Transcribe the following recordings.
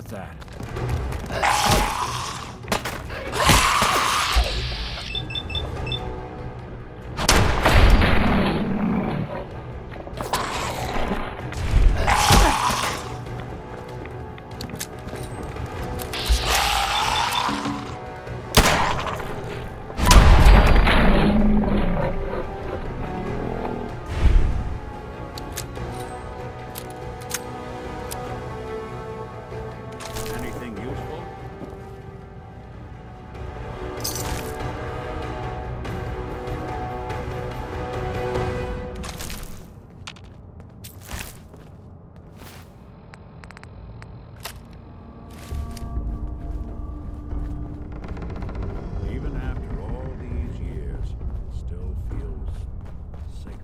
What's that? Anything useful? Even after all these years, it still feels sacred.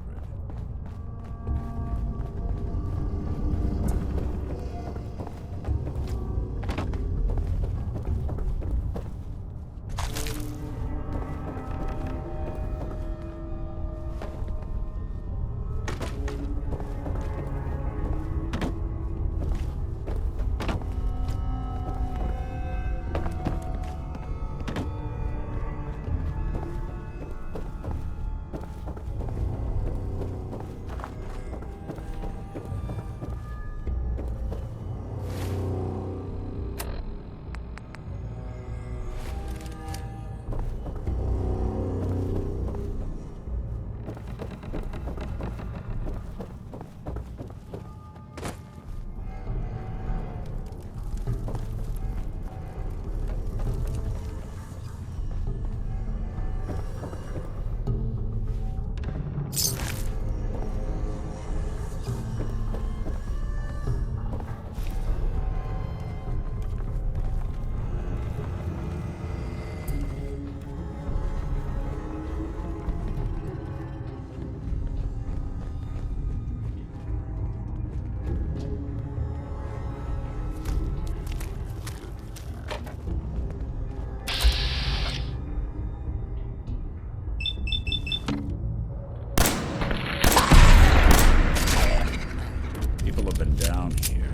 People have been down here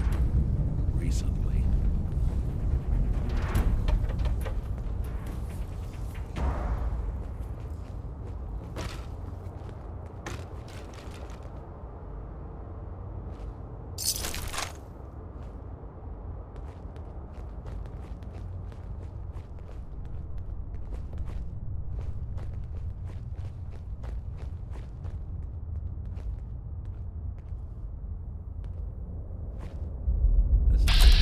recently. This is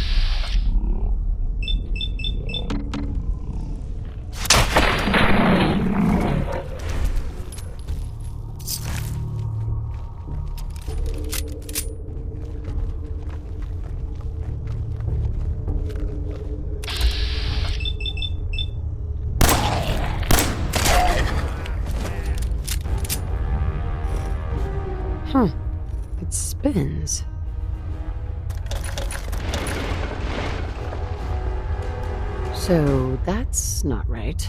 Huh. It spins. So that's not right.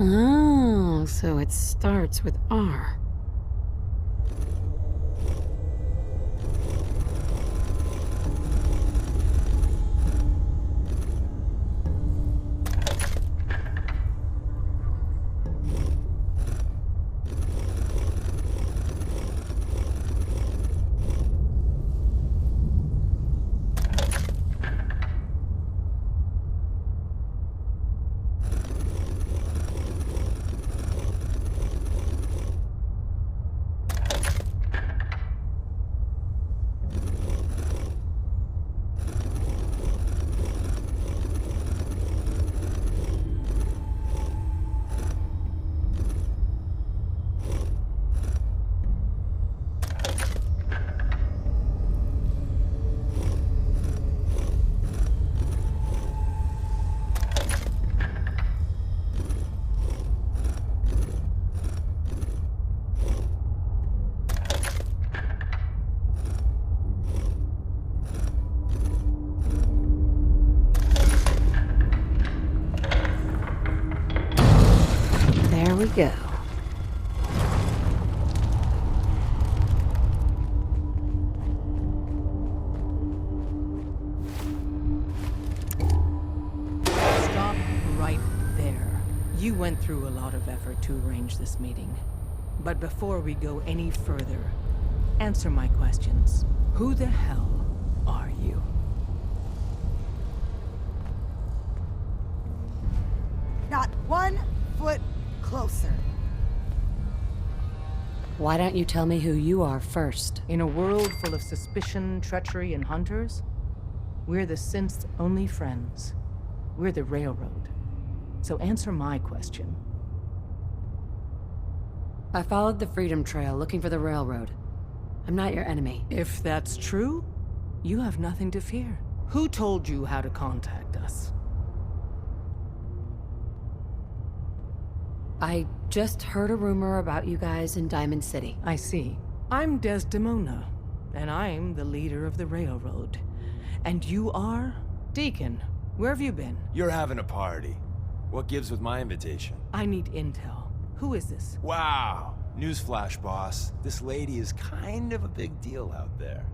Oh, so it starts with R. go. Stop right there. You went through a lot of effort to arrange this meeting. But before we go any further, answer my questions. Who the hell are you? Not 1 foot closer. Why don't you tell me who you are first? In a world full of suspicion, treachery, and hunters, we're the synth's only friends. We're the Railroad. So answer my question. I followed the Freedom Trail looking for the railroad. I'm not your enemy. If that's true, you have nothing to fear. Who told you how to contact us? I just heard a rumor about you guys in Diamond City. I see. I'm Desdemona, and I'm the leader of the Railroad. And you are? Deacon, where have you been? You're having a party. What gives with my invitation? I need intel. Who is this? Wow! Newsflash, boss. This lady is kind of a big deal out there.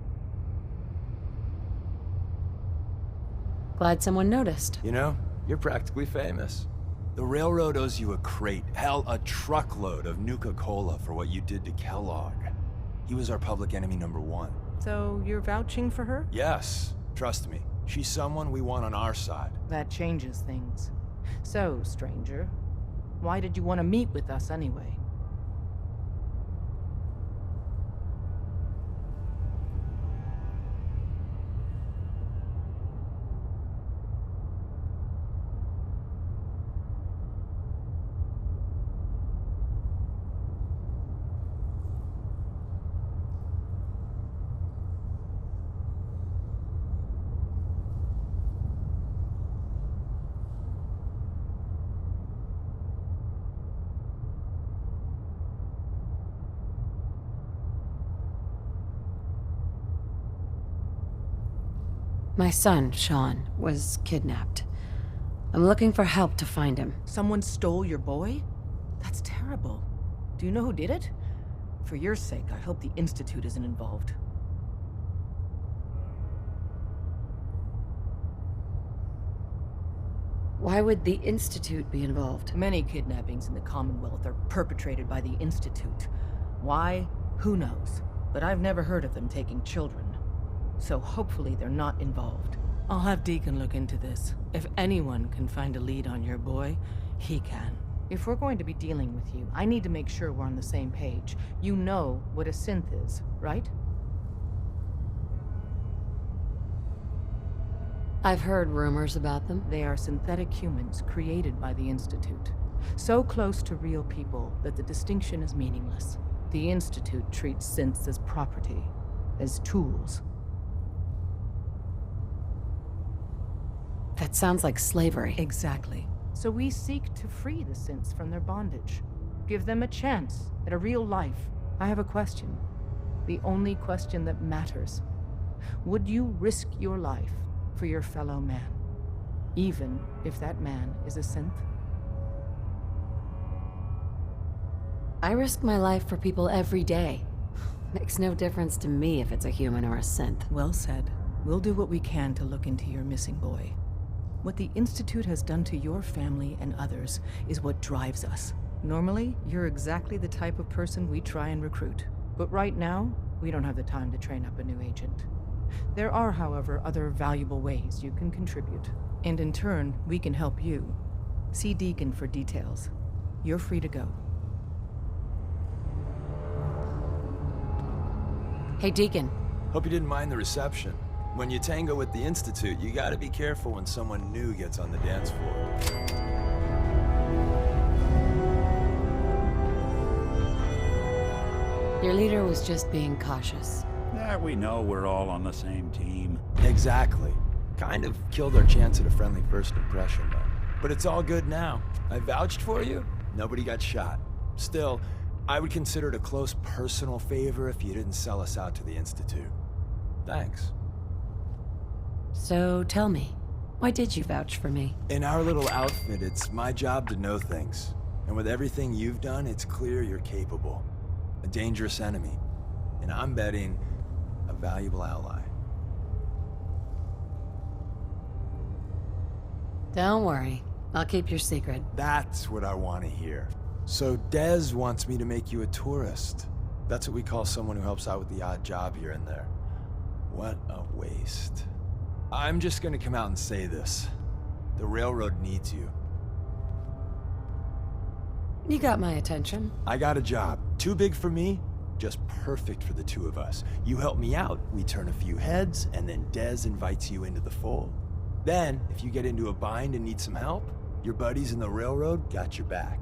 Glad someone noticed. You know, you're practically famous. The Railroad owes you a crate, hell, a truckload of Nuka-Cola for what you did to Kellogg. He was our public enemy #1. So you're vouching for her? Yes, trust me. She's someone we want on our side. That changes things. So, stranger, why did you want to meet with us anyway? My son, Sean, was kidnapped. I'm looking for help to find him. Someone stole your boy? That's terrible. Do you know who did it? For your sake, I hope the Institute isn't involved. Why would the Institute be involved? Many kidnappings in the Commonwealth are perpetrated by the Institute. Why? Who knows? But I've never heard of them taking children. So hopefully they're not involved. I'll have Deacon look into this. If anyone can find a lead on your boy, he can. If we're going to be dealing with you, I need to make sure we're on the same page. You know what a synth is, right? I've heard rumors about them. They are synthetic humans created by the Institute. So close to real people that the distinction is meaningless. The Institute treats synths as property, as tools. That sounds like slavery. Exactly. So we seek to free the synths from their bondage. Give them a chance at a real life. I have a question. The only question that matters. Would you risk your life for your fellow man? Even if that man is a synth? I risk my life for people every day. Makes no difference to me if it's a human or a synth. Well said. We'll do what we can to look into your missing boy. What the Institute has done to your family and others is what drives us. Normally, you're exactly the type of person we try and recruit. But right now, we don't have the time to train up a new agent. There are, however, other valuable ways you can contribute. And in turn, we can help you. See Deacon for details. You're free to go. Hey, Deacon. Hope you didn't mind the reception. When you tango with the Institute, you gotta be careful when someone new gets on the dance floor. Your leader was just being cautious. Yeah, we know we're all on the same team. Exactly. Kind of killed our chance at a friendly first impression, though. But it's all good now. I vouched for you. Nobody got shot. Still, I would consider it a close personal favor if you didn't sell us out to the Institute. Thanks. So tell me, why did you vouch for me? In our little outfit, it's my job to know things. And with everything you've done, it's clear you're capable. A dangerous enemy. And I'm betting a valuable ally. Don't worry. I'll keep your secret. That's what I want to hear. So Dez wants me to make you a tourist. That's what we call someone who helps out with the odd job here and there. What a waste. I'm just gonna come out and say this. The railroad needs you. You got my attention. I got a job. Too big for me, just perfect for the two of us. You help me out, we turn a few heads, and then Dez invites you into the fold. Then, if you get into a bind and need some help, your buddies in the railroad got your back.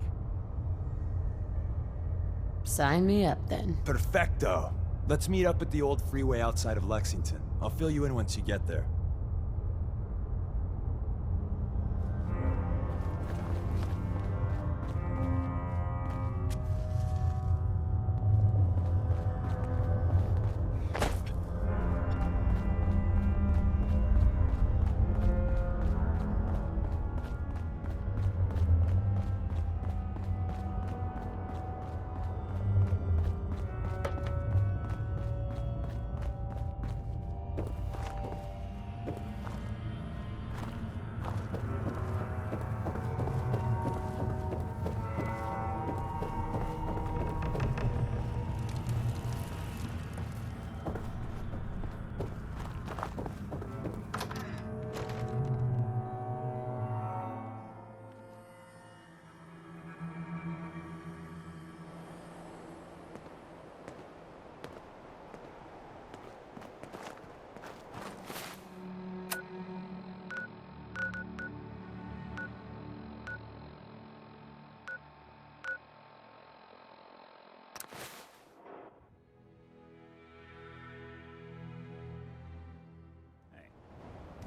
Sign me up, then. Perfecto. Let's meet up at the old freeway outside of Lexington. I'll fill you in once you get there.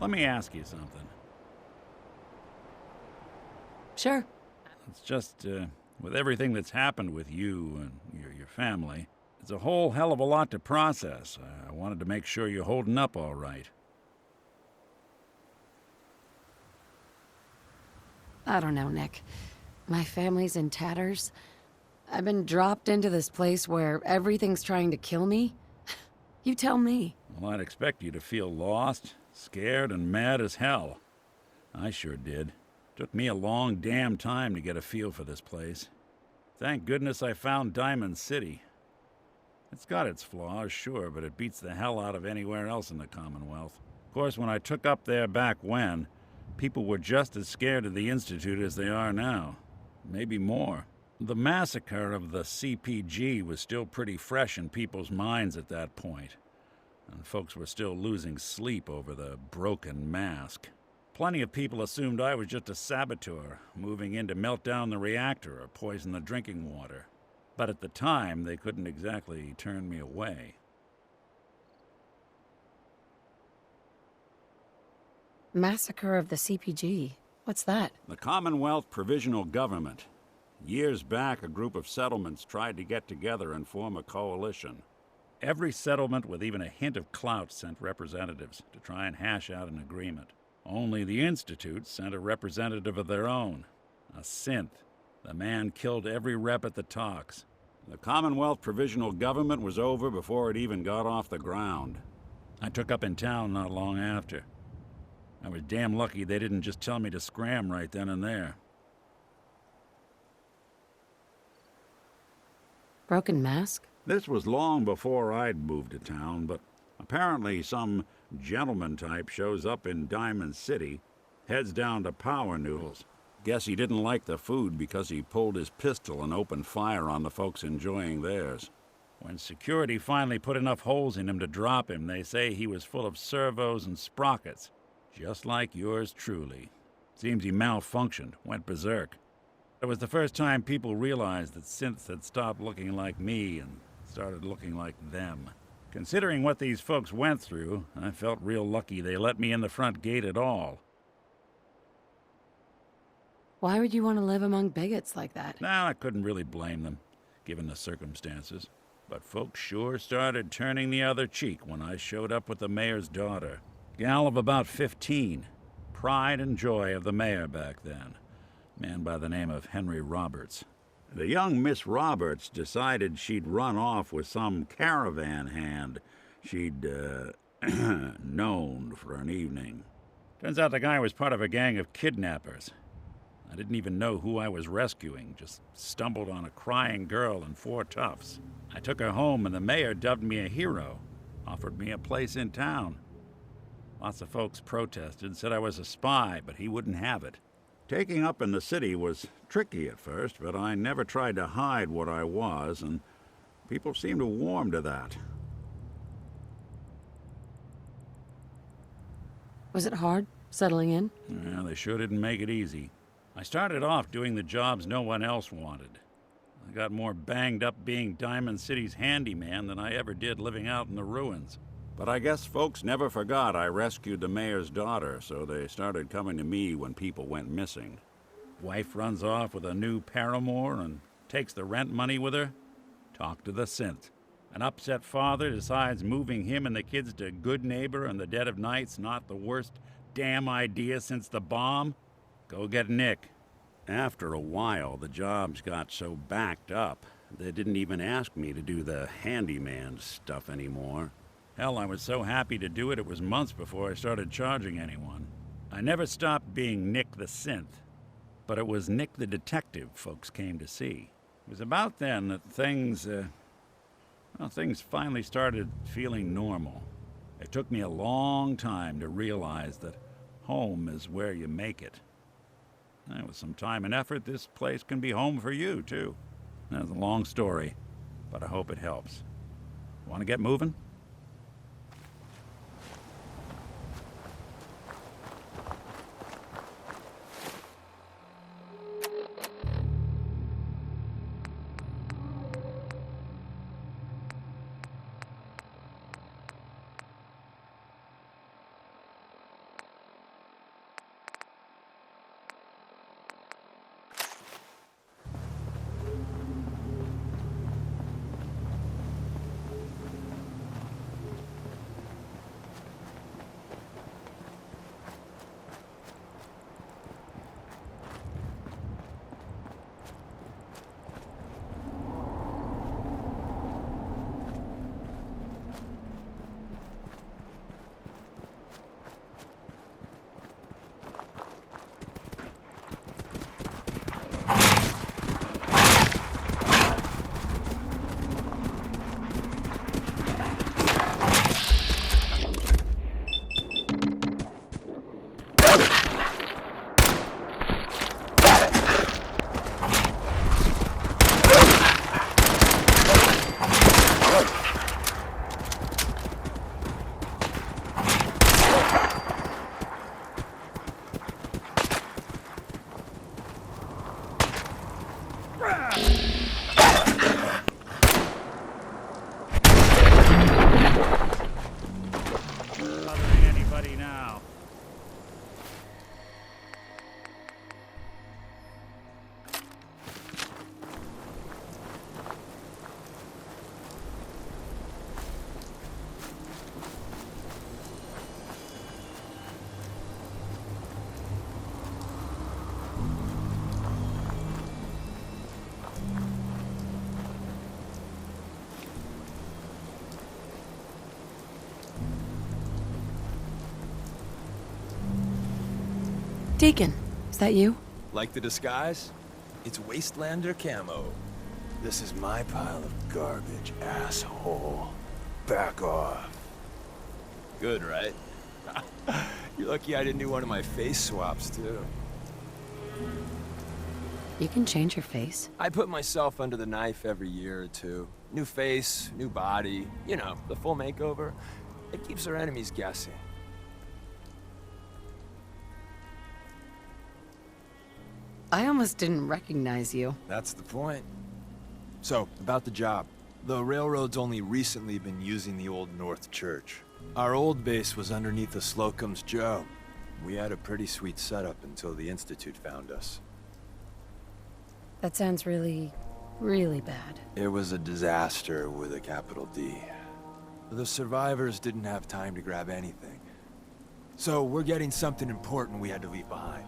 Let me ask you something. Sure. It's just, with everything that's happened with you and your family, it's a whole hell of a lot to process. I wanted to make sure you're holding up all right. I don't know, Nick. My family's in tatters. I've been dropped into this place where everything's trying to kill me. You tell me. Well, I'd expect you to feel lost, scared, and mad as hell. I sure did. Took me a long damn time to get a feel for this place. Thank goodness I found Diamond City. It's got its flaws, sure, but it beats the hell out of anywhere else in the Commonwealth. Of course, when I took up there back when, people were just as scared of the Institute as they are now. Maybe more. The massacre of the CPG was still pretty fresh in people's minds at that point, and folks were still losing sleep over the broken mask. Plenty of people assumed I was just a saboteur, moving in to melt down the reactor or poison the drinking water. But at the time, they couldn't exactly turn me away. Massacre of the CPG. What's that? The Commonwealth Provisional Government. Years back, a group of settlements tried to get together and form a coalition. Every settlement with even a hint of clout sent representatives to try and hash out an agreement. Only the Institute sent a representative of their own, a synth. The man killed every rep at the talks. The Commonwealth Provisional Government was over before it even got off the ground. I took up in town not long after. I was damn lucky they didn't just tell me to scram right then and there. Broken mask? This was long before I'd moved to town, but apparently some gentleman type shows up in Diamond City, heads down to Power Noodles. Guess he didn't like the food because he pulled his pistol and opened fire on the folks enjoying theirs. When security finally put enough holes in him to drop him, they say he was full of servos and sprockets, just like yours truly. Seems he malfunctioned, went berserk. It was the first time people realized that synths had stopped looking like me and started looking like them. Considering what these folks went through, I felt real lucky they let me in the front gate at all. Why would you want to live among bigots like that? Now, I couldn't really blame them, given the circumstances. But folks sure started turning the other cheek when I showed up with the mayor's daughter. Gal of about 15. Pride and joy of the mayor back then. A man by the name of Henry Roberts. The young Miss Roberts decided she'd run off with some caravan hand she'd, known for an evening. Turns out the guy was part of a gang of kidnappers. I didn't even know who I was rescuing, just stumbled on a crying girl and 4 toughs. I took her home and the mayor dubbed me a hero, offered me a place in town. Lots of folks protested, said I was a spy, but he wouldn't have it. Taking up in the city was tricky at first, but I never tried to hide what I was, and people seemed to warm to that. Was it hard, settling in? Yeah, they sure didn't make it easy. I started off doing the jobs no one else wanted. I got more banged up being Diamond City's handyman than I ever did living out in the ruins. But I guess folks never forgot I rescued the mayor's daughter, so they started coming to me when people went missing. Wife runs off with a new paramour and takes the rent money with her. Talk to the synth. An upset father decides moving him and the kids to Good Neighbor in the dead of night's not the worst damn idea since the bomb. Go get Nick. After a while, the jobs got so backed up, they didn't even ask me to do the handyman stuff anymore. Hell, I was so happy to do it, it was months before I started charging anyone. I never stopped being Nick the Synth, but it was Nick the Detective folks came to see. It was about then that things finally started feeling normal. It took me a long time to realize that home is where you make it. And with some time and effort, this place can be home for you, too. That's a long story, but I hope it helps. Want to get moving? Bothering anybody now? Deacon, is that you? Like the disguise? It's Wastelander camo. This is my pile of garbage, asshole. Back off. Good, right? You're lucky I didn't do one of my face swaps, too. You can change your face. I put myself under the knife every year or two. New face, new body, you know, the full makeover. It keeps our enemies guessing. I almost didn't recognize you. That's the point. So, about the job. The railroad's only recently been using the Old North Church. Our old base was underneath the Slocum's Joe. We had a pretty sweet setup until the Institute found us. That sounds really, really bad. It was a disaster with a capital D. The survivors didn't have time to grab anything. So, we're getting something important we had to leave behind.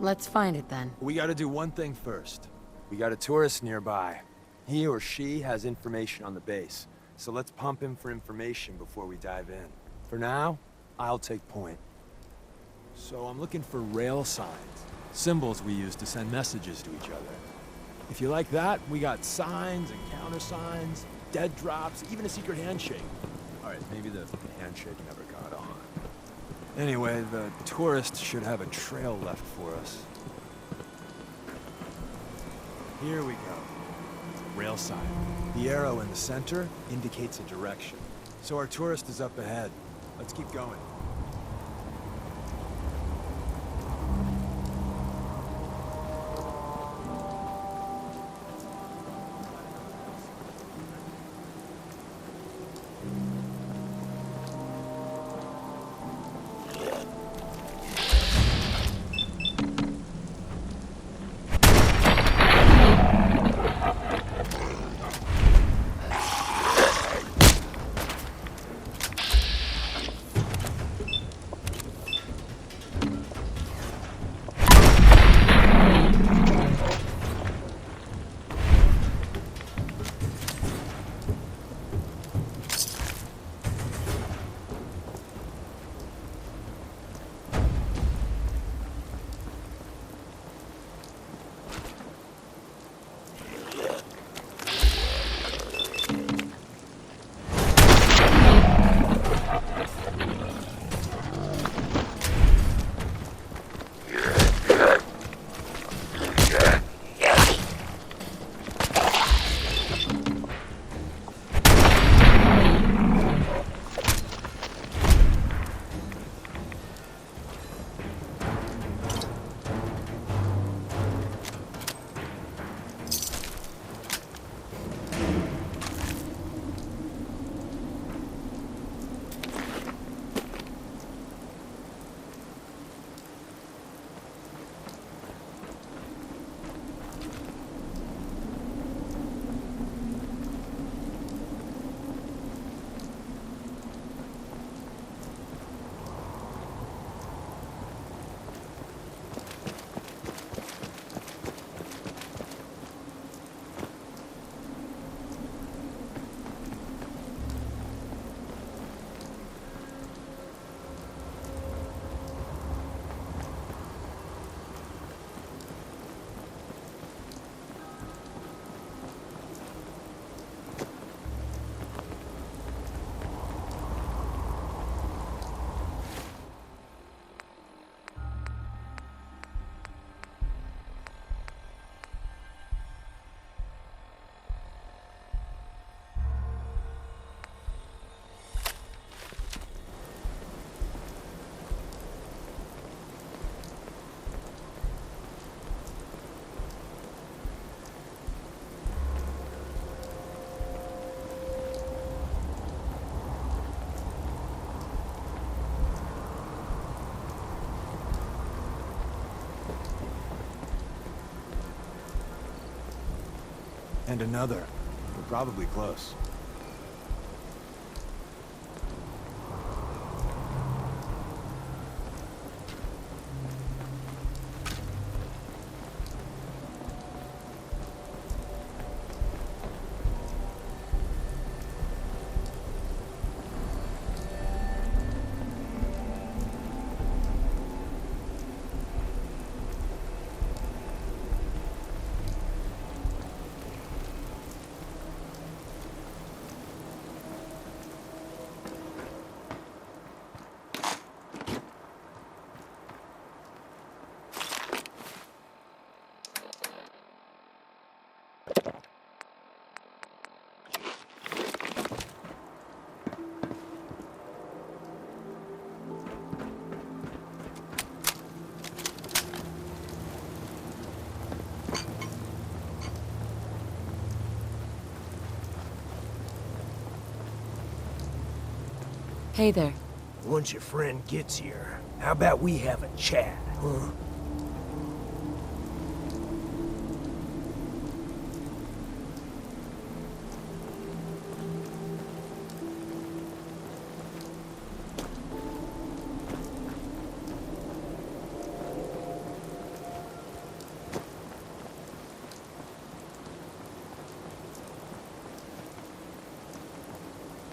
Let's find it then. We gotta do one thing first. We got a tourist nearby. He or she has information on the base, so let's pump him for information before we dive in. For now, I'll take point. So I'm looking for rail signs, symbols we use to send messages to each other. If you like that, we got signs and countersigns, dead drops, even a secret handshake. Alright, maybe the handshake never got on. Anyway, the tourist should have a trail left for us. Here we go. Rail sign. The arrow in the center indicates a direction. So our tourist is up ahead. Let's keep going. And another. We're probably close. Hey there. Once your friend gets here, how about we have a chat, huh?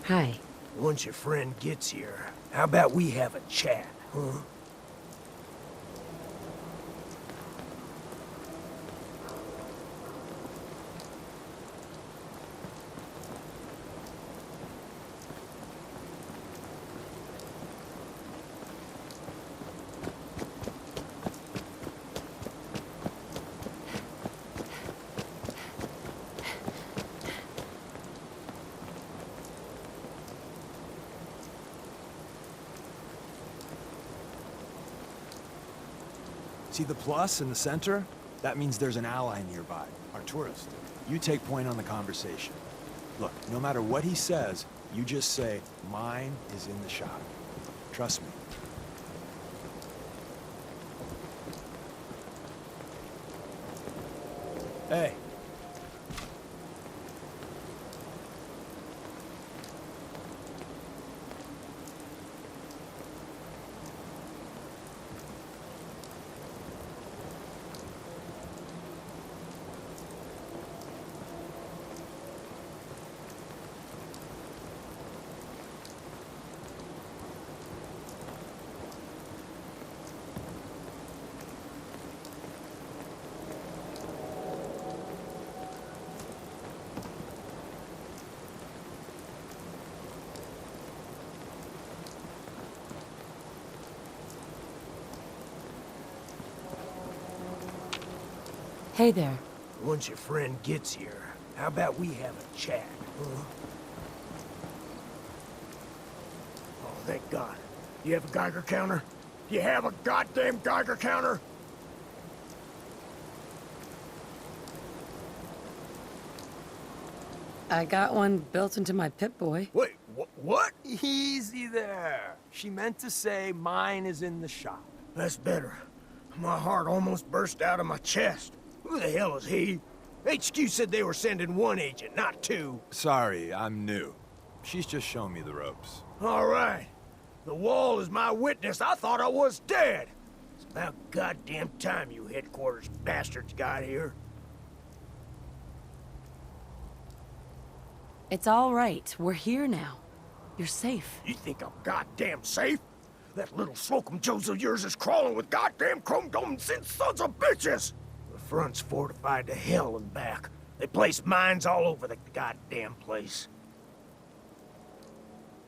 Hi. Once your friend gets here, how about we have a chat, huh? See the plus in the center? That means there's an ally nearby, our tourist. You take point on the conversation. Look, no matter what he says, you just say, mine is in the shop. Trust me. Hey. Hey there. Once your friend gets here, how about we have a chat, huh? Oh, thank God. You have a Geiger counter? You have a goddamn Geiger counter? I got one built into my Pip-Boy. Wait, what? Easy there. She meant to say, mine is in the shop. That's better. My heart almost burst out of my chest. Who the hell is he? HQ said they were sending one agent, not two. Sorry, I'm new. She's just showing me the ropes. All right. The wall is my witness. I thought I was dead. It's about goddamn time you headquarters bastards got here. It's all right. We're here now. You're safe. You think I'm goddamn safe? That little Slocum Joes of yours is crawling with goddamn chrome-domed sons of bitches! The front's fortified to hell and back. They place mines all over the goddamn place.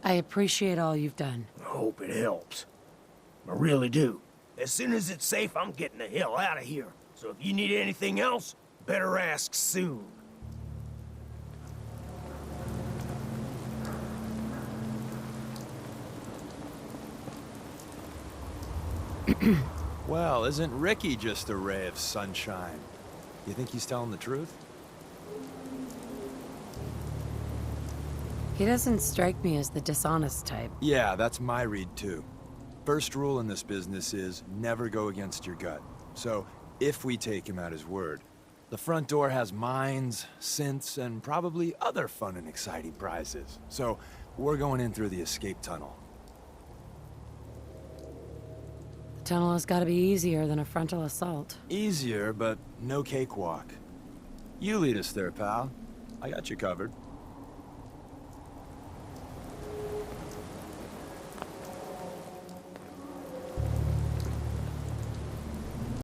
I appreciate all you've done. I hope it helps. I really do. As soon as it's safe, I'm getting the hell out of here. So if you need anything else, better ask soon. Well, isn't Ricky just a ray of sunshine? You think he's telling the truth? He doesn't strike me as the dishonest type. Yeah, that's my read too. First rule in this business is never go against your gut. So, if we take him at his word, the front door has mines, synths, and probably other fun and exciting prizes. So, we're going in through the escape tunnel. The tunnel has got to be easier than a frontal assault. Easier, but no cakewalk. You lead us there, pal. I got you covered.